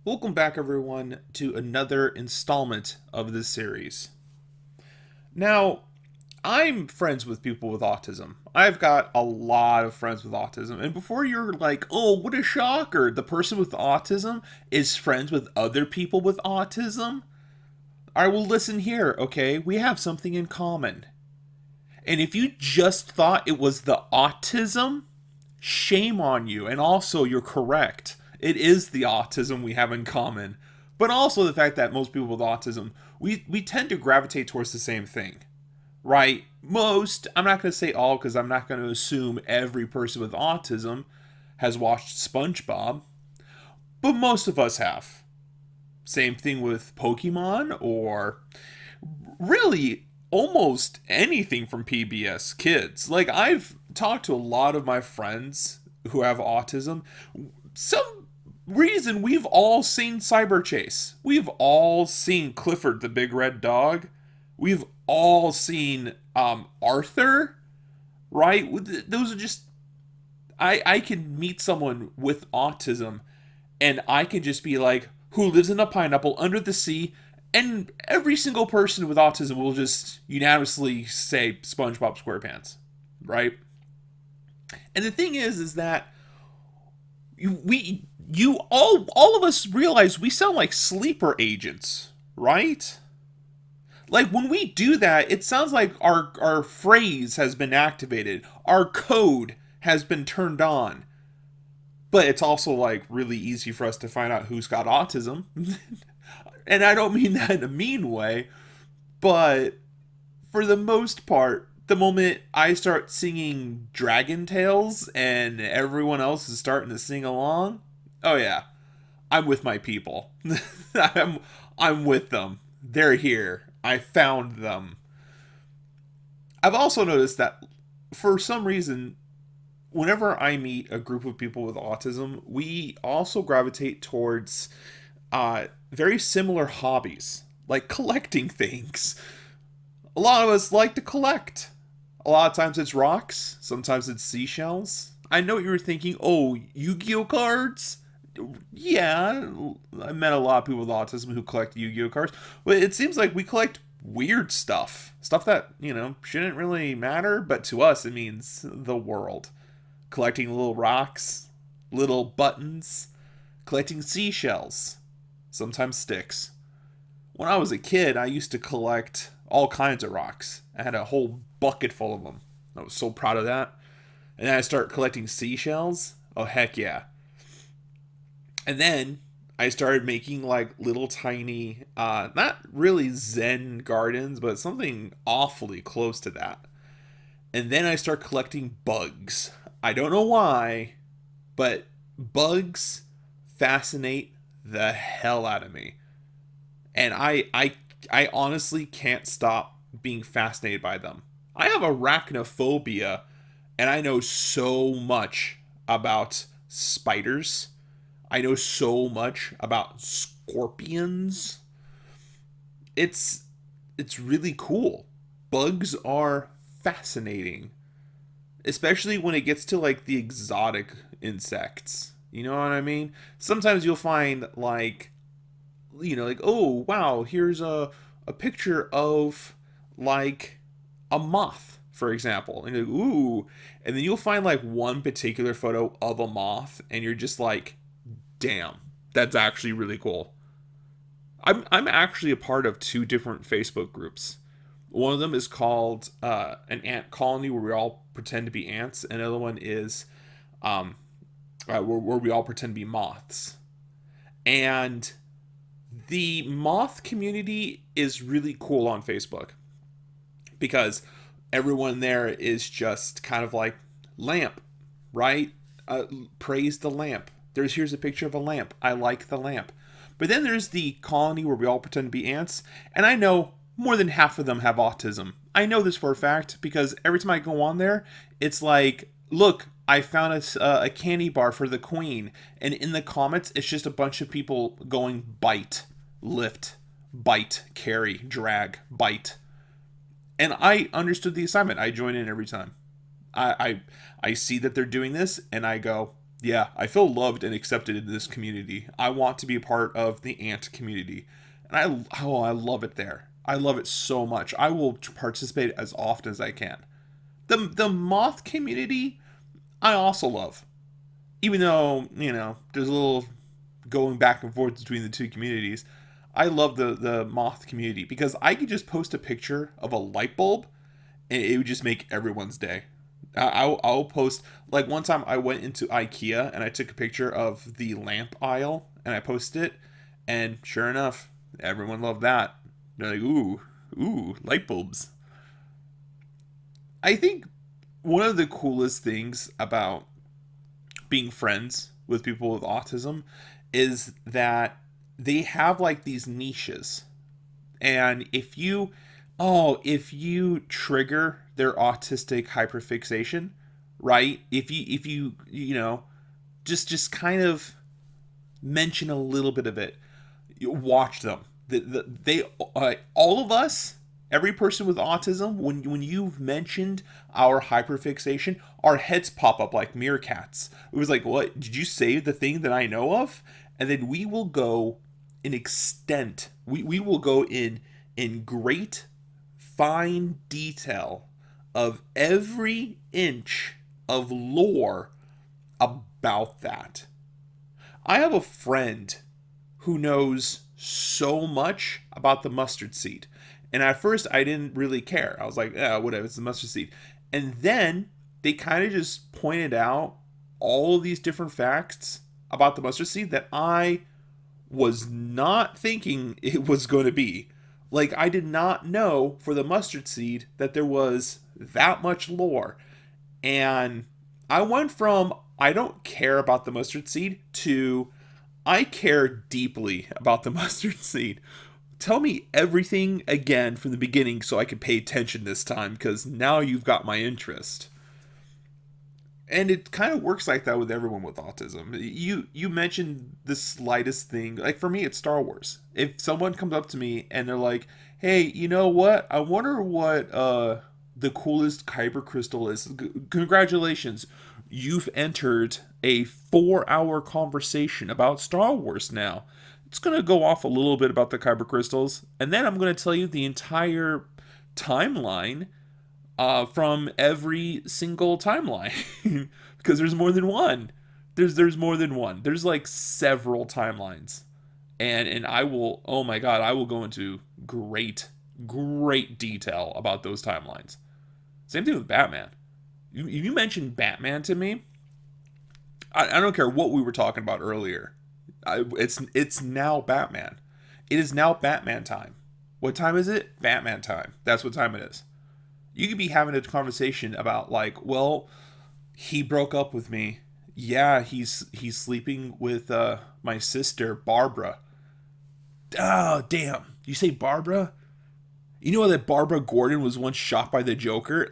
Welcome back, everyone, to another installment of this series. Now, I'm friends with people with autism. I've got a lot of friends with autism. And before you're like, oh, what a shocker, the person with autism is friends with other people with autism, I will listen here, okay? We have something in common. And if you just thought it was the autism, shame on you. And also, you're correct. It is the autism we have in common. But also the fact that most people with autism, we tend to gravitate towards the same thing, right? Most, I'm not going to say all because I'm not going to assume every person with autism has watched SpongeBob, but most of us have. Same thing with Pokemon or really almost anything from PBS Kids. Like, I've talked to a lot of my friends who have autism. Some reason we've all seen Cyber Chase. We've all seen Clifford the Big Red Dog. We've all seen Arthur, right? Those are just I can meet someone with autism and I can just be like, who lives in a pineapple under the sea, and every single person with autism will just unanimously say SpongeBob SquarePants, right? And the thing is that all of us realize we sound like sleeper agents, right? Like when we do that, it sounds like our phrase has been activated, our code has been turned on. But it's also like really easy for us to find out who's got autism. And I don't mean that in a mean way, but for the most part, the moment I start singing Dragon Tales and everyone else is starting to sing along, oh yeah, I'm with my people. I'm I'm with them. They're here. I found them. I've also noticed that for some reason, whenever I meet a group of people with autism, we also gravitate towards very similar hobbies, like collecting things. A lot of us like to collect. A lot of times it's rocks, sometimes it's seashells. I know what you were thinking, oh, Yu Gi Oh cards? Yeah, I met a lot of people with autism who collect Yu Gi Oh cards, but it seems like we collect weird stuff. Stuff that, shouldn't really matter, but to us it means the world. Collecting little rocks, little buttons, collecting seashells, sometimes sticks. When I was a kid, I used to collect all kinds of rocks. I had a whole bucket full of them. I was so proud of that. And then I started collecting seashells. Oh, heck yeah. And then I started making like little tiny, not really Zen gardens, but something awfully close to that. And then I start collecting bugs. I don't know why, but bugs fascinate the hell out of me. And I honestly can't stop being fascinated by them. I have arachnophobia, and I know so much about spiders. I know so much about scorpions. It's it's really cool. Bugs are fascinating, especially when it gets to like the exotic insects. You know what I mean? Sometimes you'll find like like, oh wow, here's a picture of like a moth, for example, and you're like, ooh, and then you'll find like one particular photo of a moth, and you're just like, damn, that's actually really cool. I'm actually a part of two different Facebook groups. One of them is called an ant colony where we all pretend to be ants. And another one is um, where we all pretend to be moths. And the moth community is really cool on Facebook because everyone there is just kind of like lamp, right? Praise the lamp. Here's a picture of a lamp. I like the lamp. But then there's the colony where we all pretend to be ants, and I know more than half of them have autism. I know this for a fact because every time I go on there, it's like, look, I found a candy bar for the queen, and in the comments, it's just a bunch of people going bite, lift, bite, carry, drag, bite, and I understood the assignment. I join in every time. I I see that they're doing this, and I go, Yeah, I feel loved and accepted in this community. I want to be a part of the ant community. And I love it there. I love it so much. I will participate as often as I can. The moth community, I also love. Even though, there's a little going back and forth between the two communities. I love the moth community because I could just post a picture of a light bulb and it would just make everyone's day. I'll post, like, one time I went into IKEA and I took a picture of the lamp aisle and I posted it, and sure enough, everyone loved that. They're like, ooh, light bulbs. I think one of the coolest things about being friends with people with autism is that they have like these niches. And if you trigger their autistic hyperfixation, right? If you just kind of mention a little bit of it, you watch them. They all of us, every person with autism, when you've mentioned our hyperfixation, our heads pop up like meerkats. It was like, what did you say? The thing that I know of, and then we will go in extent. We will go in great fine detail of every inch of lore about that. I have a friend who knows so much about the mustard seed. And at first, I didn't really care. I was like, yeah, whatever, it's the mustard seed. And then they kind of just pointed out all of these different facts about the mustard seed that I was not thinking it was going to be. Like, I did not know for the mustard seed that there was that much lore. And I went from I don't care about the mustard seed to I care deeply about the mustard seed. Tell me everything again from the beginning so I can pay attention this time, because now you've got my interest. And it kind of works like that with everyone with autism. You mentioned the slightest thing. Like, for me, it's Star Wars. If someone comes up to me and they're like, "Hey, you know what? I wonder what the coolest kyber crystal is." Congratulations, you've entered a 4-hour conversation about Star Wars now. It's gonna go off a little bit about the kyber crystals, and then I'm gonna tell you the entire timeline from every single timeline because there's more than one. There's more than one. There's like several timelines, and I will, oh my god, I will go into great detail about those timelines. Same thing with Batman. You mentioned Batman to me. I don't care what we were talking about earlier. It's now Batman. It is now Batman time. What time is it? Batman time. That's what time it is. You could be having a conversation about, like, well, he broke up with me. Yeah, he's sleeping with my sister Barbara. Oh, damn. You say Barbara? You know that Barbara Gordon was once shot by the Joker?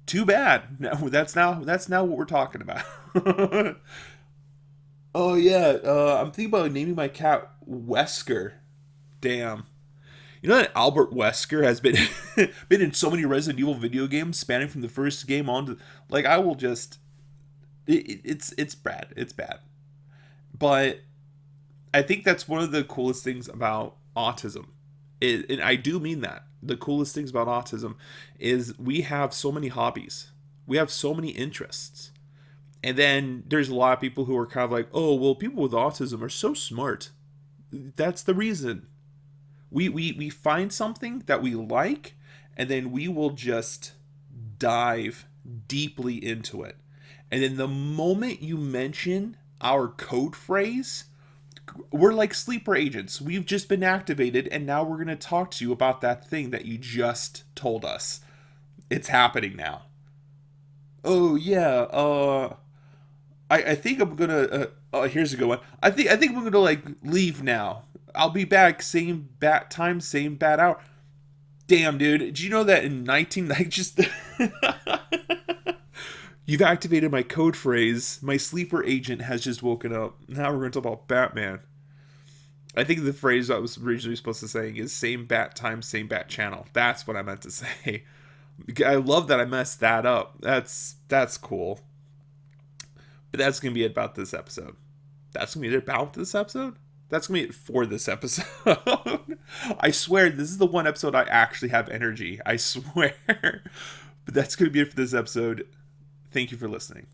Too bad. No, that's now what we're talking about. Oh yeah, I'm thinking about naming my cat Wesker. Damn. You know that Albert Wesker has been been in so many Resident Evil video games, spanning from the first game on to, like, I will just it's bad. It's bad. But I think that's one of the coolest things about autism. And I do mean that. The coolest things about autism is we have so many hobbies. We have so many interests. And then there's a lot of people who are kind of like, "Oh, well, people with autism are so smart." That's the reason. We find something that we like, and then we will just dive deeply into it. And then the moment you mention our code phrase, we're like sleeper agents. We've just been activated, and now we're going to talk to you about that thing that you just told us. It's happening now. Oh yeah, I think I'm gonna. Here's a good one. I think I'm gonna, like, leave now. I'll be back same bat time, same bat hour. Damn, dude. Did you know that in 19 I just you've activated my code phrase. My sleeper agent has just woken up. Now we're going to talk about Batman. I think the phrase I was originally supposed to say is same bat time, same bat channel. That's what I meant to say. I love that I messed that up. That's cool. But that's going to be it about this episode. That's going to be it about this episode? That's going to be it for this episode. I swear, this is the one episode I actually have energy. I swear. But that's going to be it for this episode. Thank you for listening.